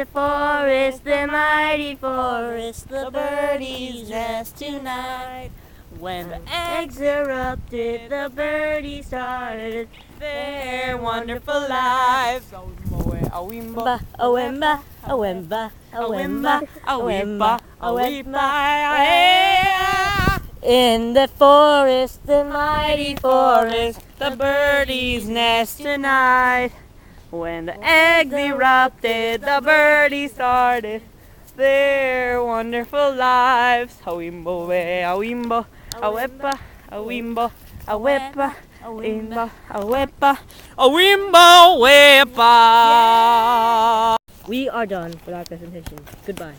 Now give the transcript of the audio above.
the forest, the mighty forest, the birdies nest tonight. When the eggs erupted, the birdies started their wonderful lives. Awimba, awimba, awimba, awimba, awimba, awimba. In the forest, the mighty forest, the birdies nest tonight. When the eggs erupted, the birdies started their wonderful lives. Awimbo, awimbo, awepa, awimbo, awepa, awimbo, awepa, awimbo, awepa. We are done with our presentation. Goodbye.